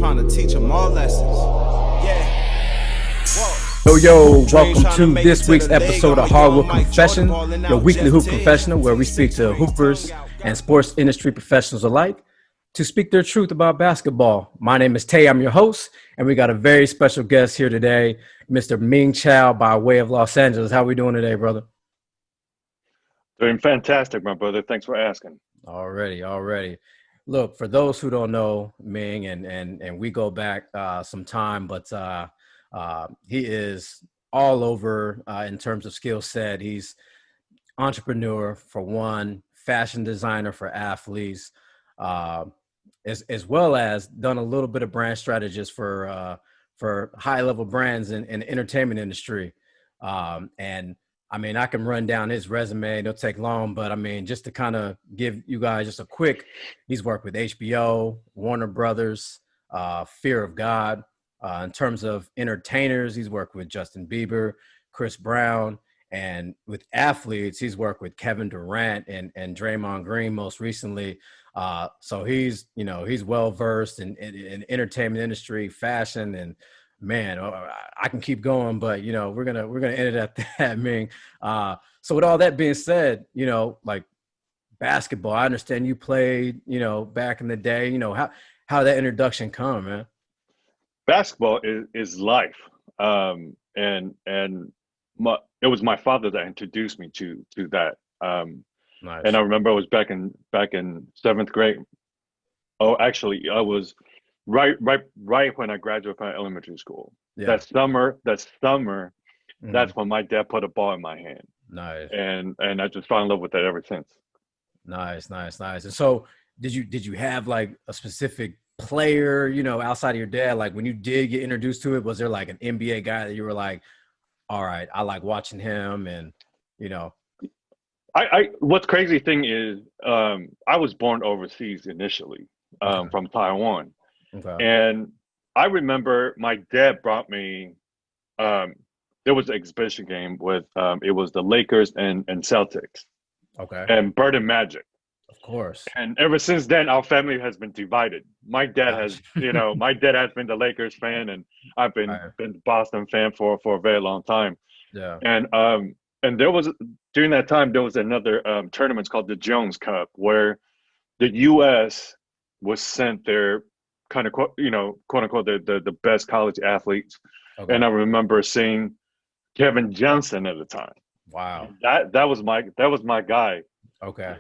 trying to teach them all lessons. Yeah. Whoa. Yo, welcome to this week's episode of Hardwood Confessions, your weekly hoop confessional where we speak to hoopers and sports industry professionals alike to speak their truth about basketball. My name is Tay, I'm your host, and we got a very special guest here today, Mr. Ming Ciao by way of Los Angeles. How are we doing today, brother? Doing fantastic, my brother. Thanks for asking. Already. Look, for those who don't know Ming, and we go back some time, but he is all over in terms of skill set. He's entrepreneur for one, fashion designer for athletes, as well as done a little bit of brand strategist for high level brands in the entertainment industry. And I mean, I can run down his resume. It'll take long, but I mean, just to kind of give you guys just a quick, he's worked with HBO, Warner Brothers, Fear of God. In terms of entertainers, he's worked with Justin Bieber, Chris Brown, and with athletes, he's worked with Kevin Durant and Draymond Green most recently. So he's well-versed in entertainment industry, fashion, and man, I can keep going, but we're gonna end it at that, Ming. So with all that being said, like basketball, I understand you played, back in the day. How that introduction come, man? Basketball is life, and it was my father that introduced me to that. Nice. And I remember I was back in seventh grade. Oh, actually, I was right when I graduated from elementary school. Yeah. That summer, Mm-hmm. that's when my dad put a ball in my hand. Nice. And I just fell in love with that ever since. Nice. And so did you have like a specific player, outside of your dad? Like when you did get introduced to it, was there like an NBA guy that you were like, all right, I like watching him? And I what's crazy thing is I was born overseas initially, Okay. from Taiwan. Okay. And I remember my dad brought me, there was an exhibition game with, it was the Lakers and Celtics Okay. and Bird and Magic. Of course. And ever since then, our family has been divided. My dad has, Gotcha. my dad has been the Lakers fan, and I've been Right. the Boston fan for a very long time. Yeah. And there was, during that time, there was another tournament called the Jones Cup, where the U.S. was sent their kind of, quote unquote, the best college athletes. Okay. And I remember seeing Kevin Johnson at the time. Wow. That was my guy. Okay.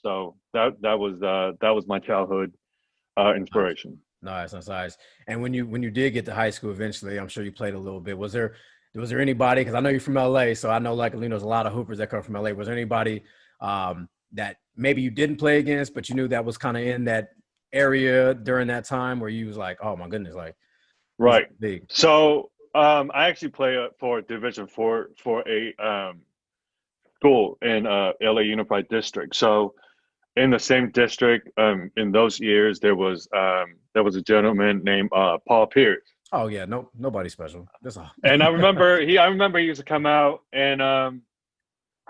So that was my childhood inspiration. Nice. And when you did get to high school eventually, I'm sure you played a little bit. Was there anybody, because I know you're from LA, so I know there's a lot of hoopers that come from LA. Was there anybody that maybe you didn't play against, but you knew that was kind of in that area during that time where you was like, oh my goodness, like Right. big? So I actually play for Division 4 for a school in LA Unified District. So in the same district, in those years, there was a gentleman named Paul Pierce. Oh yeah, nobody special. That's all. And I remember he used to come out, and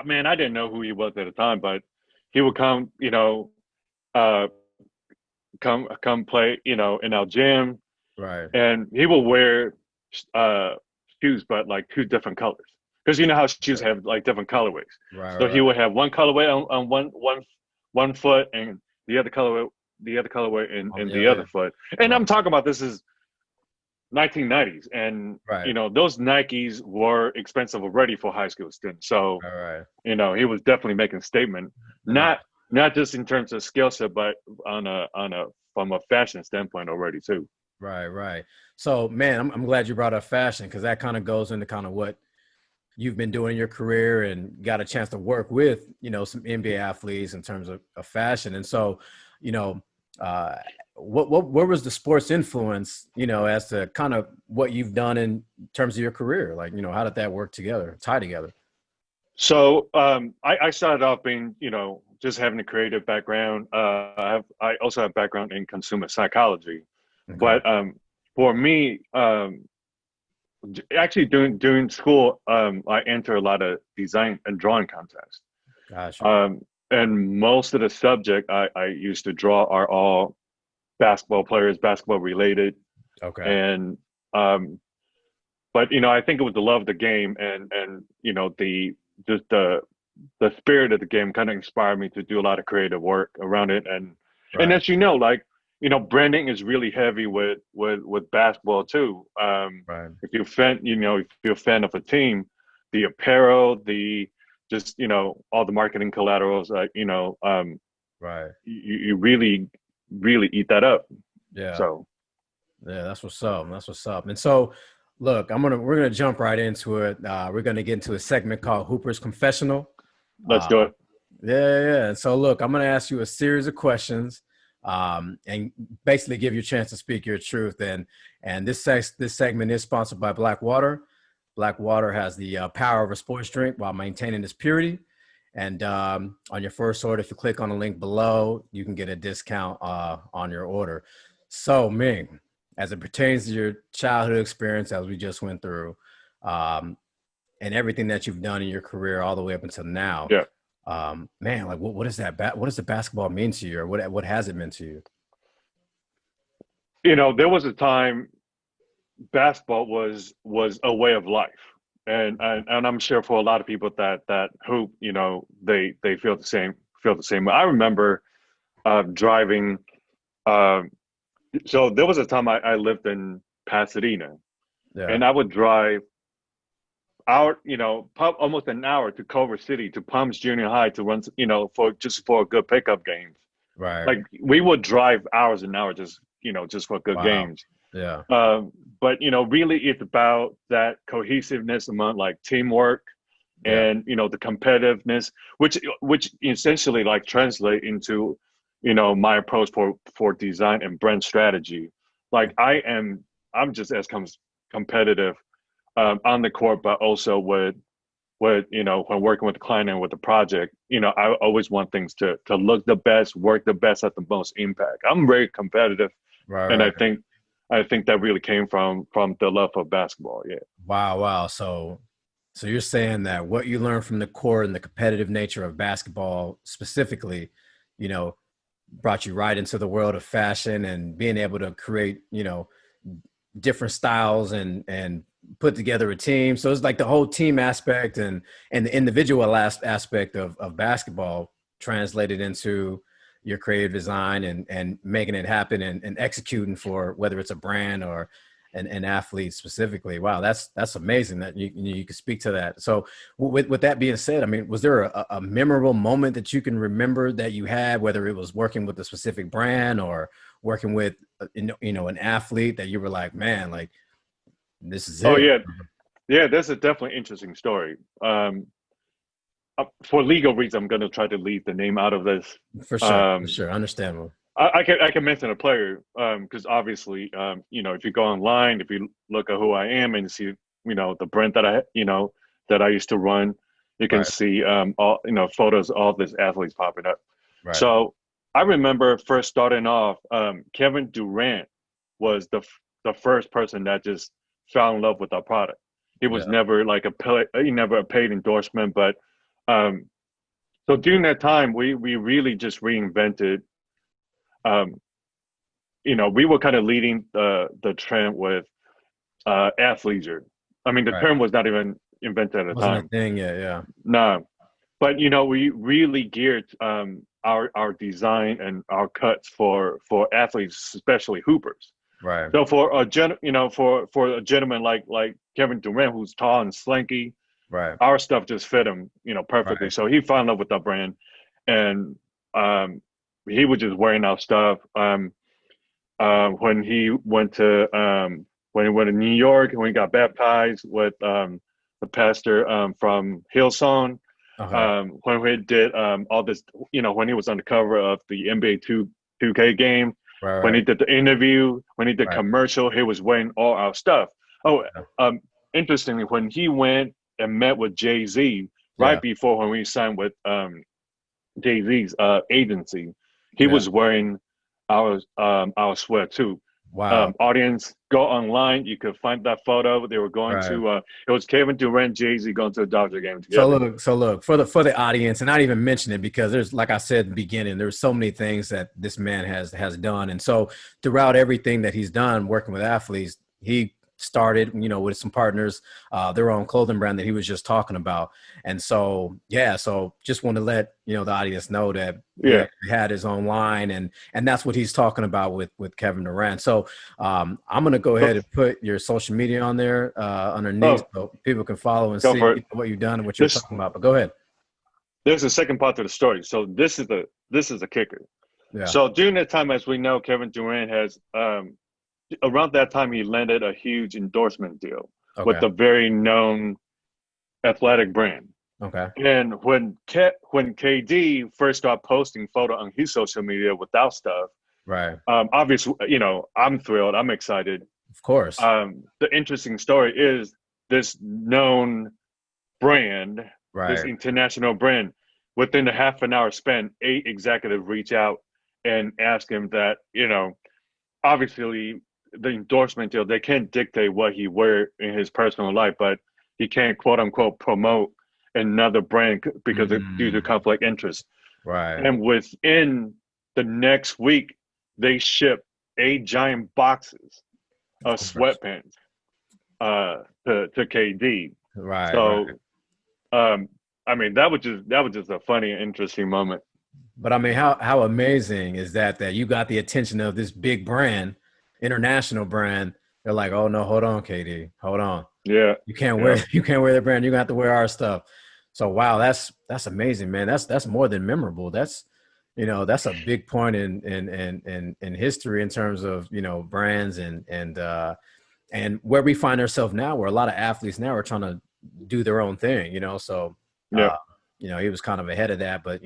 man, I didn't know who he was at the time, but he would come, come play, in our gym, Right. and he will wear shoes, but like two different colors, because you know how shoes have like different colorways. Right. So he would have one colorway on one foot, and the other colorway in the other foot. And I'm talking about, this is 1990s, and Right. Those Nikes were expensive already for high school students. So Right. he was definitely making a statement, not just in terms of skill set, but from a fashion standpoint already too. Right. So, man, I'm glad you brought up fashion, because that kind of goes into kind of what you've been doing in your career and got a chance to work with, some NBA athletes in terms of fashion. And so, where was the sports influence, as to kind of what you've done in terms of your career? Like, how did that tie together? So I started off being, just having a creative background. I also have background in consumer psychology. Okay. But for me, actually during school, I entered a lot of design and drawing contests. Gotcha. And most of the subject I used to draw are all basketball players, basketball related. Okay. And but I think it was the love of the game, and the just the spirit of the game kind of inspired me to do a lot of creative work around it. And Right. as like branding is really heavy with basketball too. Right. If you're if you're a fan of a team, the apparel, the just all the marketing collaterals, Right. you really eat that up. Yeah. So Yeah, that's what's up. That's what's up. And so, look, we're gonna jump right into it. We're gonna get into a segment called Hooper's Confessional. let's Uh, do it. yeah. And so, look, I'm gonna ask you a series of questions, and basically give you a chance to speak your truth. And this segment is sponsored by Black Water. Black Water has the power of a sports drink while maintaining its purity. And on your first order, if you click on the link below, you can get a discount on your order. So, Ming, as it pertains to your childhood experience, as we just went through, um, and everything that you've done in your career all the way up until now, Yeah. man, like what is that? What does the basketball mean to you, or what has it meant to you? There was a time basketball was a way of life, and I'm sure for a lot of people that hoop, they feel the same way. I remember driving. Um, so there was a time I lived in Pasadena, Yeah. and I would drive almost an hour to Culver City to Palms Junior High to run, for a good pickup games. Right. Like we would drive hours and hours just for good Wow. games. Yeah. But really, it's about that cohesiveness among like teamwork Yeah. and the competitiveness, which essentially like translate into my approach for design and brand strategy. Like I'm just as competitive on the court, but also with when working with the client and with the project. I always want things to look the best, work the best, at the most impact. I'm very competitive, Right. and I Right. think that really came from the love of basketball. Yeah. Wow. Wow. So you're saying that what you learned from the court and the competitive nature of basketball specifically, you know, brought you right into the world of fashion and being able to create, different styles and put together a team. So it's like the whole team aspect and the individual aspect of basketball translated into your creative design and making it happen and executing for whether it's a brand or an athlete specifically. Wow, that's amazing that you could speak to that. So with that being said, I mean, was there a memorable moment that you can remember that you had, whether it was working with a specific brand or working with an athlete that you were like, man, like this is Oh it? yeah, yeah. That's a definitely interesting story. For legal reasons, I'm going to try to leave the name out of this. For Um, sure, understandable. I can mention a player because obviously, if you go online, if you look at who I am and see, the brand that I used to run, you can Right, see all photos of all these athletes popping up. right, So I remember first starting off, Kevin Durant was the first person that just fell in love with our product. He was yeah, never like never a paid endorsement, but um, so during that time, we really just reinvented. Um, we were kind of leading the trend with athleisure. I mean, the right. term was not even invented at the Wasn't a time. thing yet, yeah. No, but we really geared our design and our cuts for athletes, especially hoopers. Right, So for a gentleman like Kevin Durant, who's tall and slanky, right, our stuff just fit him, perfectly. right, So he fell in love with our brand, and um, he was just wearing our stuff. When he went to New York and when he got baptized with the pastor from Hillsong, okay, when we did all this, when he was on the cover of the NBA 2K game, right, when he right, did the interview, when he did right, commercial, he was wearing all our stuff. Oh, yeah, interestingly, when he went and met with Jay-Z yeah, right before when we signed with Jay-Z's agency, he yeah, was wearing our sweat too. Wow. Audience, go online. You could find that photo. They were going Right. to. It was Kevin Durant, Jay-Z going to a Dodger game So together. look for the audience, and not even mention it because there's, like I said in the beginning, there's so many things that this man has done, and so throughout everything that he's done working with athletes, he started, with some partners, their own clothing brand that he was just talking about, and so so just want to let the audience know that Yeah. he had his own line, and that's what he's talking about with Kevin Durant. So I'm gonna go ahead and put your social media on there underneath Oh, so people can follow and go see for it. what you've done and what you're This talking about. But go ahead. There's a second part to the story. So this is the kicker. Yeah. So during that time, as we know, Kevin Durant has around that time he landed a huge endorsement deal with Okay. a very known athletic brand. Okay. And when KD first started posting photo on his social media without stuff, Right. obviously, I'm thrilled. I'm excited. Of course. The interesting story is this known brand, this Right. international brand, within a half an hour span, 8 executives reach out and ask him that, obviously the endorsement deal, they can't dictate what he wear in his personal life, but he can't quote unquote promote another brand because of, due to conflict interest. Right. And within the next week, they ship 8 giant boxes of sweatpants to KD. Right. So, Right. I mean, that was just a funny and interesting moment. But I mean, how amazing is that you got the attention of this big brand, international brand. They're like, oh no, hold on, KD, hold on. Yeah, You can't yeah. wear the brand. You're gonna have to wear our stuff. So wow, that's amazing, man. That's more than memorable. That's that's a big point in history in terms of brands and where we find ourselves now, where a lot of athletes now are trying to do their own thing. So Yeah. he was kind of ahead of that, but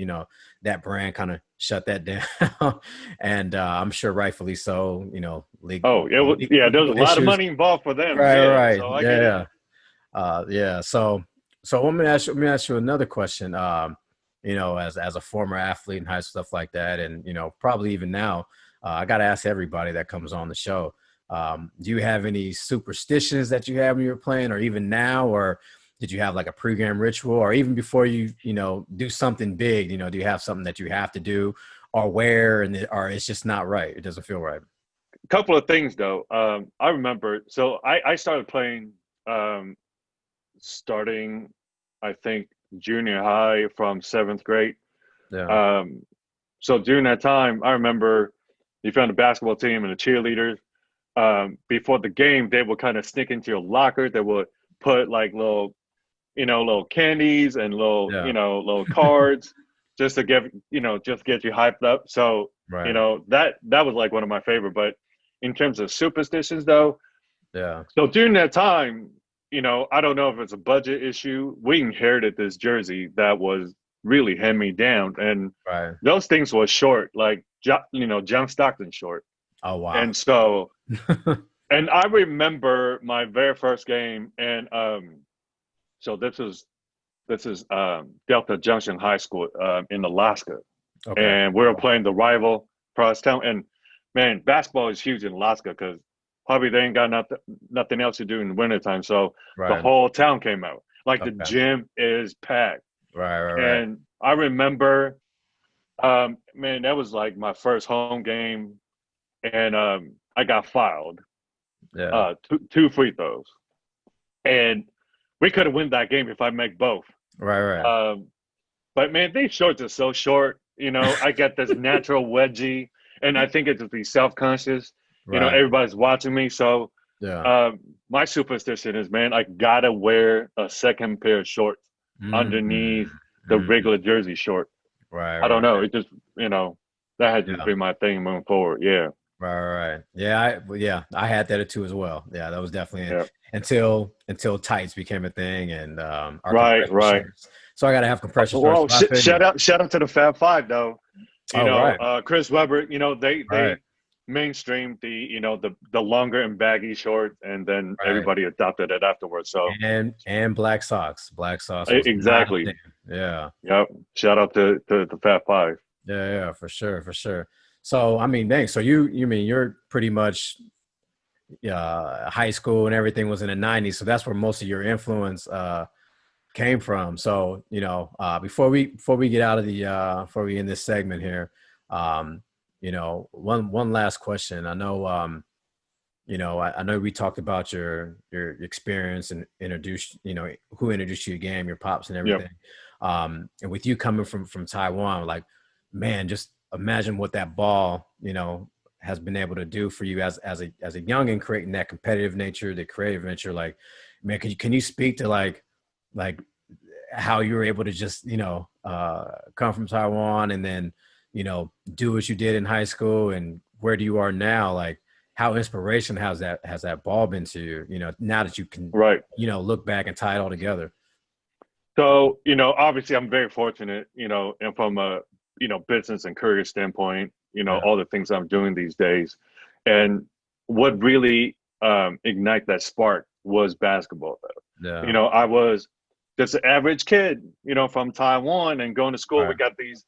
that brand kind of shut that down, and I'm sure rightfully so. League. Oh, yeah. There's a lot of money involved for them. Right, Yeah, right, so I get yeah, it. yeah. So let me ask you another question. As a former athlete and high stuff like that, and probably even now, I got to ask everybody that comes on the show. Do you have any superstitions that you have when you're playing, or even now, or did you have like a pregame ritual, or even before you do something big? Do you have something that you have to do or wear, or it's just not right? It doesn't feel right. Couple of things though. I remember. So I started playing, starting, I think junior high from 7th grade. Yeah. So during that time, I remember you found a basketball team and the cheerleaders. Before the game, they would kind of sneak into your locker. They would put like little candies and Yeah. little cards just to get you hyped up. So, Right. that was like one of my favorite. But in terms of superstitions though, Yeah. so during that time, I don't know if it's a budget issue. We inherited this jersey that was really hand me down, and Right. those things were short, like John Stockton short. Oh wow. And so, and I remember my very first game, and so this is Delta Junction High School in Alaska, Okay. and we were playing the rival Provincetown. And man, basketball is huge in Alaska because probably they ain't got nothing else to do in the wintertime. So the Right. whole town came out. Like the Okay. gym is packed. Right. And I remember, man, that was like my first home game, and I got fouled, Yeah. two free throws, and we could have won that game if I make both. Right. But man, these shorts are so short. I got this natural wedgie, and I think it's just be self-conscious. Right. Everybody's watching me, so Yeah. my superstition is, man, I gotta wear a second pair of shorts underneath the regular jersey short. Right. I don't know. Right. It just, that has just been my thing moving forward. Yeah. Right. Yeah. I had that too as well. Yeah. That was definitely Yeah. until tights became a thing, and our Right. compression shorts. So I got to have compression Well, shorts. shout out to the Fab Five though. Right. Chris Webber. They Right. mainstreamed the longer and baggy shorts, and then Right. everybody adopted it afterwards. So and black socks. Black socks. Was exactly. not a thing. Yeah. Yep. Shout out to the Fab Five. Yeah. For sure. So I mean, dang. So you mean you're pretty much high school and everything was in the '90s. So that's where most of your influence came from. So before we get out of the before we end this segment here, um, one last question. I know I know we talked about your experience and introduced, who introduced you to the game, your pops and Yep. everything. And with you coming from Taiwan, like, man, just imagine what that ball, has been able to do for you as a young and creating that competitive nature, the creative nature. Like, man, can you speak to like how you were able to just, come from Taiwan and then, do what you did in high school and where do you are now? Like, how inspiration has that ball been to you, now that you can, Right. look back and tie it all together? So, obviously I'm very fortunate, and from a, business and career standpoint, Yeah. all the things I'm doing these days. And what really ignite that spark was basketball, though. Yeah. I was just an average kid, from Taiwan and going to school. We Right. got these,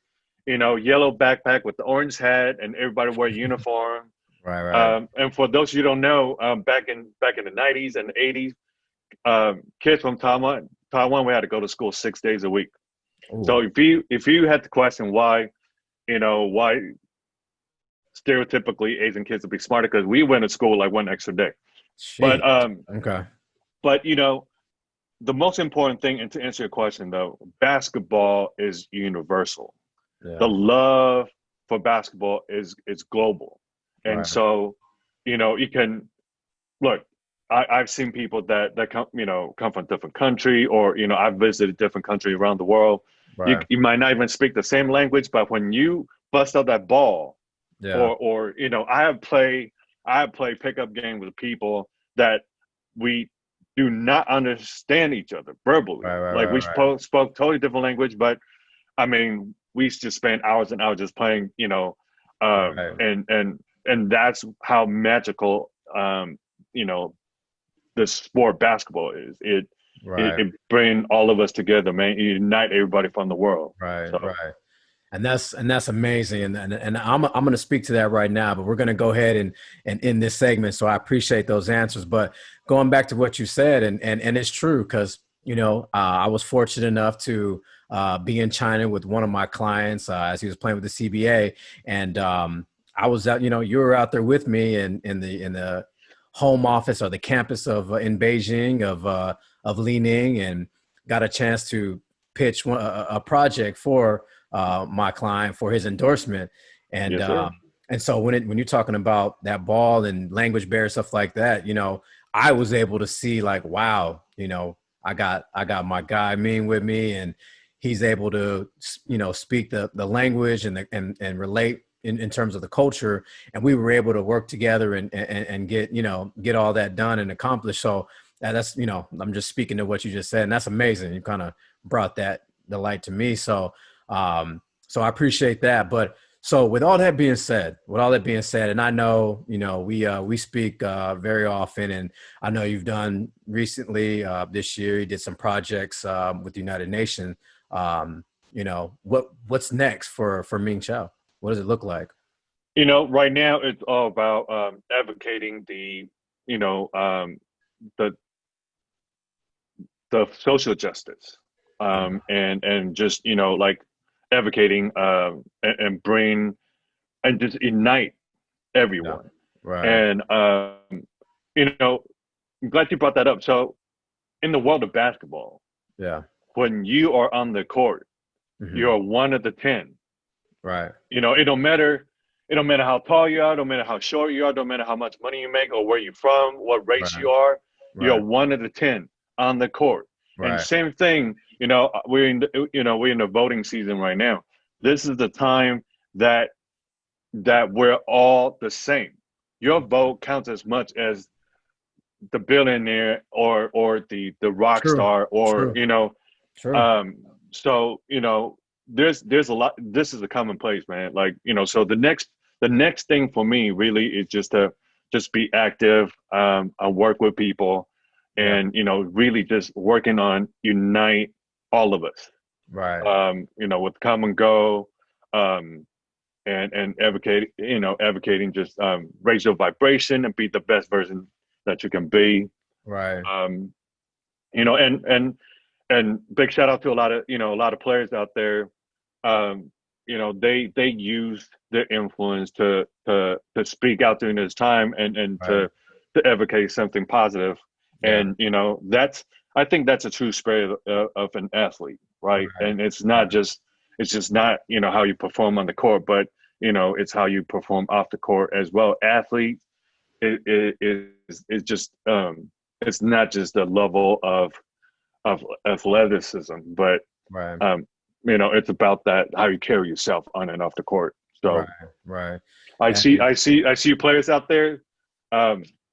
yellow backpack with the orange hat and everybody wear uniform. Right. Right. And for those you don't know, back in the 90s and the 80s, kids from Taiwan, we had to go to school 6 days a week. So Ooh, if you had to question why stereotypically Asian kids would be smarter, because we went to school like one extra day. But shit. Okay. but the most important thing, and to answer your question though, basketball is universal. The Yeah. love for basketball is global, and Right. so you can look. I've seen people that come from different country, or I've visited different countries around the world. You Right. you might not even speak the same language, but when you bust out that ball, Yeah. or I have played pickup games with people that we do not understand each other verbally. Right. Right. Like Right. we Right. spoke totally different language, but I mean we used to spend hours and hours just playing. Right. And that's how magical you know the sport basketball is. It Right. it bring all of us together, man. You unite everybody from the world. Right. So Right. And that's amazing. And I'm going to speak to that right now, but we're going to go ahead and end this segment. So I appreciate those answers. But going back to what you said, and it's true because I was fortunate enough to be in China with one of my clients as he was playing with the CBA, and I was out. You were out there with me in the home office or the campus of in Beijing of Li Ning, and got a chance to pitch a project for my client for his endorsement. And yes, sir. and so when you're talking about that ball and language barrier stuff like that, I was able to see like, wow, I got my guy Ming with me, and he's able to speak the language and relate in terms of the culture, and we were able to work together and get all that done and accomplished. So that's I'm just speaking to what you just said, and that's amazing. You kind of brought that the light to me. So I appreciate that. But so with all that being said, and I know, we speak very often, and I know you've done recently this year, you did some projects with the United Nations. What's next for Ming Ciao? What does it look like? Right now it's all about advocating the the social justice, Yeah. and just like advocating and bring and just unite Yeah. everyone. Right. And you know, I'm glad you brought that up. So in the world of basketball, Yeah. when you are on the court, Hmm. you're one of the 10. Right. It don't matter. It don't matter how tall you are. Don't matter how short you are. Don't matter how much money you make or where you're from, what race Right. you are. You're Right. one of the 10 on the court. And Right. same thing. We're in the voting season right now. This is the time that we're all the same. Your vote counts as much as the billionaire or the rock True. star, or True. True. um so there's a lot. This is a commonplace, man. Like, so the next thing for me really is just to just be active. I work with people, Yeah. and really just working on unite all of us, Right. with common goal. um and advocating just raise your vibration and be the best version that you can be. Right. You know, and big shout out to a lot of players out there. You know, they used their influence to speak out during this time and Right. to advocate something positive. Yeah. And you know, I think that's a true spirit of an athlete, right? Right. And it's just not, you know, how you perform on the court, but you know, it's how you perform off the court as well. Athlete is just it's not just the level of athleticism, but Right. you know, it's about that how you carry yourself on and off the court. So Right. Right. I And see you players out there.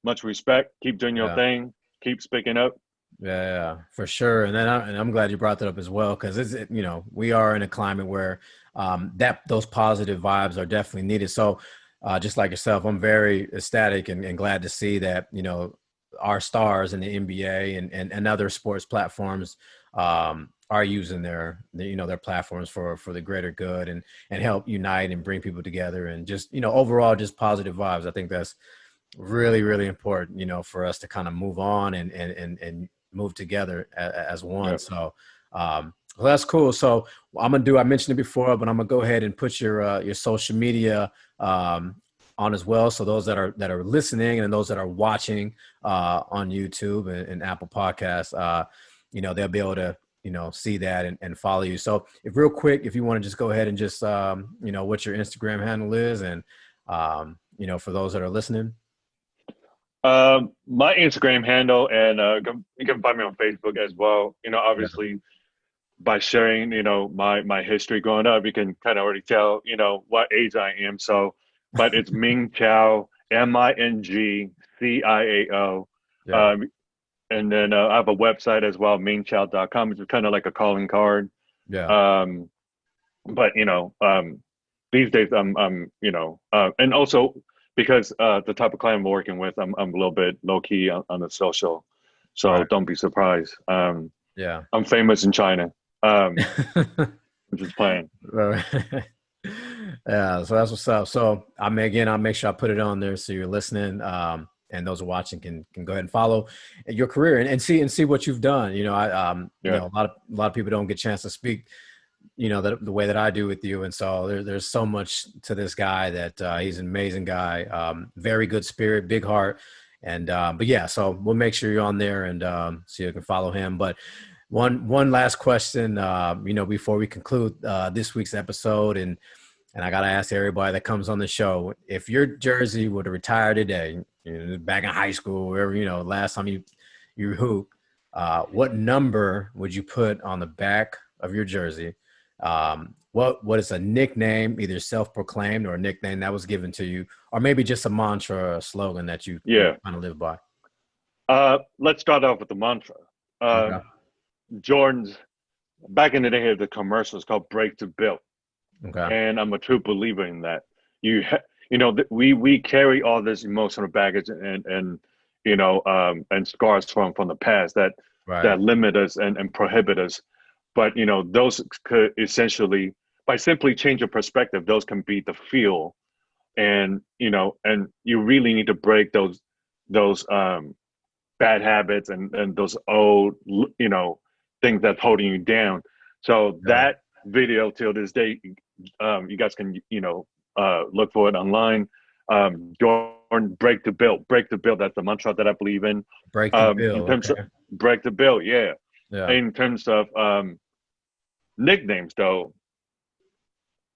Much respect. Keep doing your yeah. thing. Keep speaking up. Yeah, for sure. And then I'm glad you brought that up as well, because you know, we are in a climate where that those positive vibes are definitely needed. So just like yourself, I'm very ecstatic and glad to see that, you know, our stars in the NBA and other sports platforms are using you know, their platforms for the greater good and help unite and bring people together and just, you know, overall just positive vibes. I think that's really, really important, you know, for us to kind of move on and move together as one. Yeah. So, well, that's cool. So I mentioned it before, but I'm gonna go ahead and put your social media on as well. So those that are listening and those that are watching on YouTube and Apple Podcasts, you know, they'll be able to, you know, see that and follow you. So if real quick, if you want to just go ahead and just, you know, what your Instagram handle is and, you know, for those that are listening. My Instagram handle and you can find me on Facebook as well. You know, Yeah. obviously by sharing, you know, my history growing up, you can kind of already tell, you know, what age I am. So, but it's Ming Ciao, MingCiao. Yeah. Um, and then I have a website as well, mingciao.com, which is kind of like a calling card. Yeah. Um, but you know, these days I'm you know, and also because the type of client I'm working with, I'm a little bit low key on the social, so Right. don't be surprised. Yeah. I'm famous in China. I'm just playing. Right. Yeah. So that's what's up. So I mean, again, I'll make sure I put it on there so you're listening. And those watching can go ahead and follow your career and see what you've done. You know, you Yeah, know, a lot of people don't get a chance to speak, you know, the way that I do with you. And so there's so much to this guy that he's an amazing guy, very good spirit, big heart. And, but yeah, so we'll make sure you're on there and so you can follow him. But one last question, you know, before we conclude this week's episode, and I got to ask everybody that comes on the show, if your jersey were to retire today, you know, back in high school, wherever, you know, last time you hoop, what number would you put on the back of your jersey? What is a nickname, either self-proclaimed or a nickname that was given to you, or maybe just a mantra or a slogan that you yeah. kind of live by? Let's start off with the mantra. Okay. Jordan's back in the day, had the commercials called "Break to Build." Okay. And I'm a true believer in that. You know, we carry all this emotional baggage and you know and scars from the past Right. that limit us and prohibit us. But you know, those could essentially, by simply change your perspective, those can be the fuel. And you know, and you really need to break those bad habits and those old, you know, things that's holding you down. So Yeah. that video till this day, you guys can, you know, look for it online. Jordan, break the bill. That's the mantra that I believe in. Break the In bill. terms of Okay. break the bill, yeah. Yeah. In terms of nicknames, though,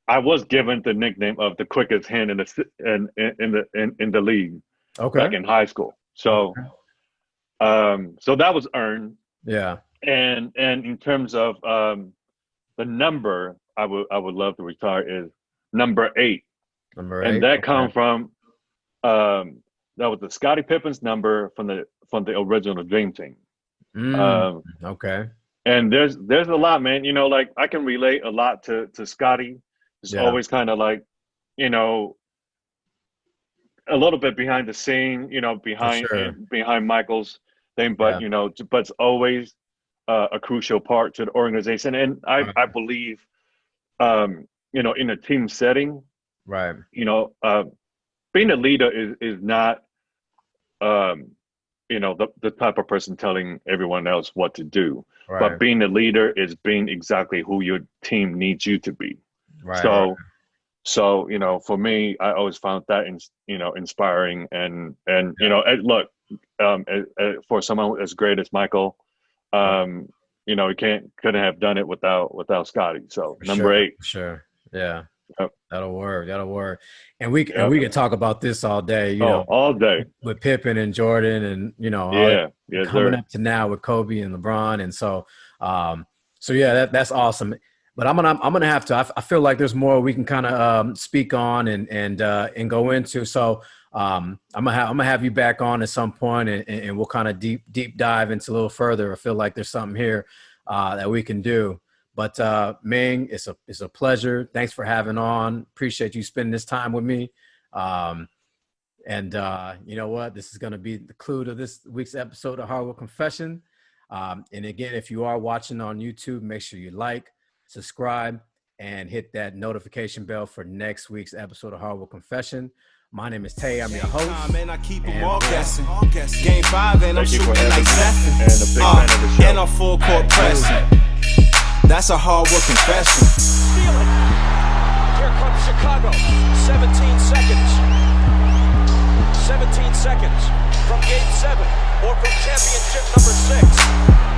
I was given the nickname of the quickest hand in the league Okay. back in high school. So Okay. so that was earned. Yeah. And in terms of the number I would love to retire is number 8, Number and 8. that Okay. come from that was the Scottie Pippen's number from the original Dream Team. Mm, Um, okay. and there's a lot, man. You know, like I can relate a lot to Scottie. It's Yeah. always kind of like, you know, a little bit behind the scene, you know, For sure. behind Michael's thing, but Yeah. you know, but it's always a crucial part to the organization. And I Right. believe, you know, in a team setting, Right. You know, being a leader is not, you know, the type of person telling everyone else what to do. But Right. being a leader is being exactly who your team needs you to be. Right. Right. So, you know, for me, I always found that you know, inspiring, and you know, look, for someone as great as Michael, you know, he couldn't have done it without Scotty. So For number sure. 8. For sure. Yeah. Yep, That'll work. That'll work. And we yep. can talk about this all day, you Oh, know, all day. with Pippen and Jordan and, you know, all Yeah, yes, coming sir. up to now with Kobe and LeBron. And so yeah, that's awesome. But I'm gonna have to. I feel like there's more we can kind of speak on and go into. So I'm gonna have you back on at some point, and we'll kind of deep dive into a little further. I feel like there's something here that we can do. But Ming, it's a pleasure. Thanks for having on. Appreciate you spending this time with me. And you know what? This is going to be the clue to this week's episode of Hardwood Confession. And again, if you are watching on YouTube, make sure you like, subscribe, and hit that notification bell for next week's episode of Hardwood Confession. My name is Tay. I'm your host. Man, I keep them all guessing. Game 5 and I'm Thank you for shooting having like me. Stephen. And a big fan of the show. And I'm full court pressing. That's a Hardwood confession. Feel it. Here comes Chicago. 17 seconds. 17 seconds from game 7 or from championship number 6.